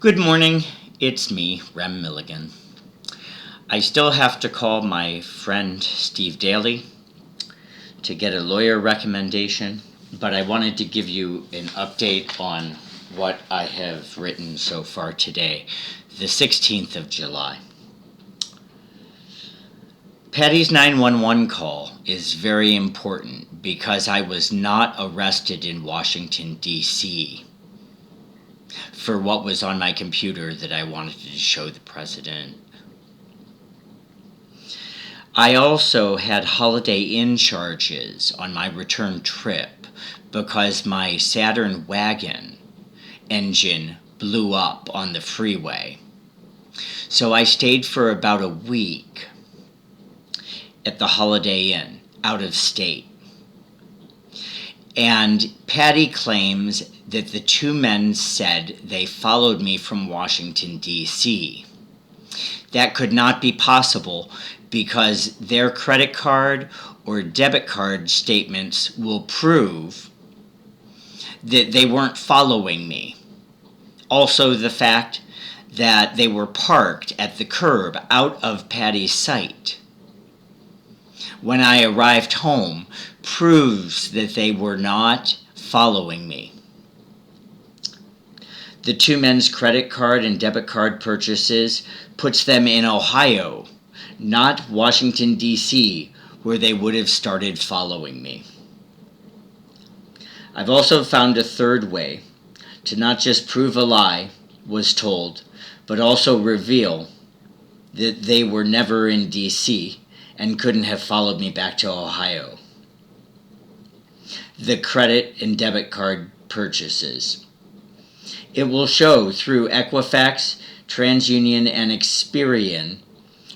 Good morning, it's me, Rem Milligan. I still have to call my friend Steve Daly to get a lawyer recommendation, but I wanted to give you an update on what I have written so far today, the 16th of July. Patty's 911 call is very important because I was not arrested in Washington, D.C. for what was on my computer that I wanted to show the president. I also had Holiday Inn charges on my return trip because my Saturn wagon engine blew up on the freeway. So I stayed for about a week at the Holiday Inn, out of state. And Patty claims that the two men said they followed me from Washington, D.C. That could not be possible because their credit card or debit card statements will prove that they weren't following me. Also, the fact that they were parked at the curb out of Patty's sight when I arrived home proves that they were not following me. The two men's credit card and debit card purchases puts them in Ohio, not Washington, D.C., where they would have started following me. I've also found a third way to not just prove a lie was told, but also reveal that they were never in D.C. and couldn't have followed me back to Ohio. The credit and debit card purchases. It will show through Equifax, TransUnion, and Experian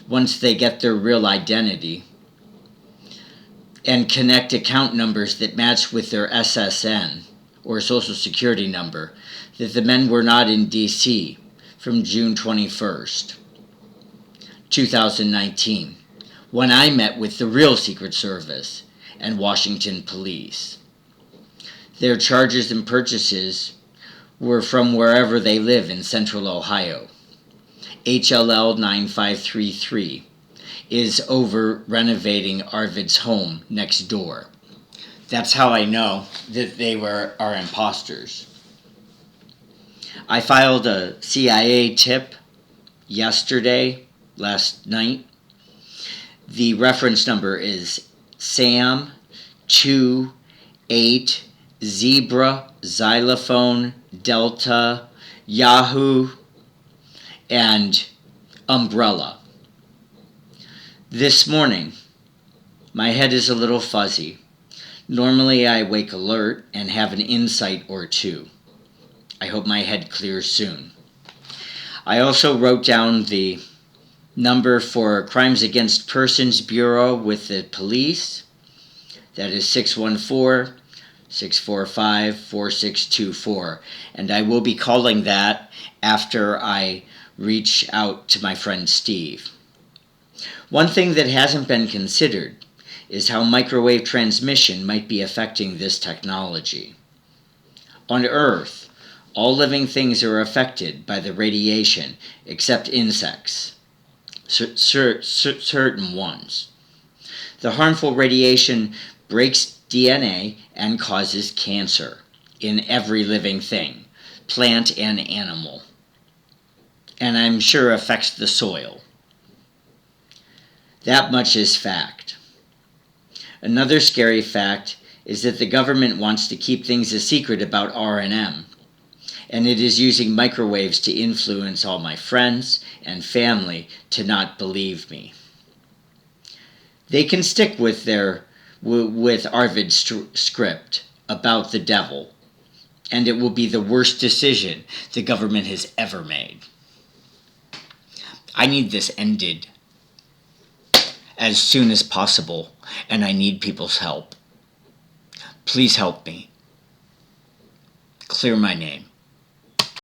once they get their real identity and connect account numbers that match with their SSN or Social Security number that the men were not in D.C. from June 21st, 2019, when I met with the real Secret Service and Washington police. Their charges and purchases were from wherever they live in central Ohio. HLL 9533 is over renovating Arvid's home next door. That's how I know that they are imposters. I filed a CIA tip last night. The reference number is SAM 28 Zebra Xylophone Delta Yahoo and Umbrella. This morning, my head is a little fuzzy. Normally I wake alert and have an insight or two. I hope my head clears soon. I also wrote down the number for Crimes Against Persons Bureau with the police. That is 614-645-4624. And I will be calling that after I reach out to my friend Steve. One thing that hasn't been considered is how microwave transmission might be affecting this technology. On Earth, all living things are affected by the radiation except insects, certain ones. The harmful radiation breaks DNA and causes cancer in every living thing, plant and animal, and I'm sure affects the soil. That much is fact. Another scary fact is that the government wants to keep things a secret about R&M, and it is using microwaves to influence all my friends and family to not believe me. They can stick with Arvid's script about the devil, and it will be the worst decision the government has ever made. I need this ended as soon as possible, and I need people's help. Please help me. Clear my name.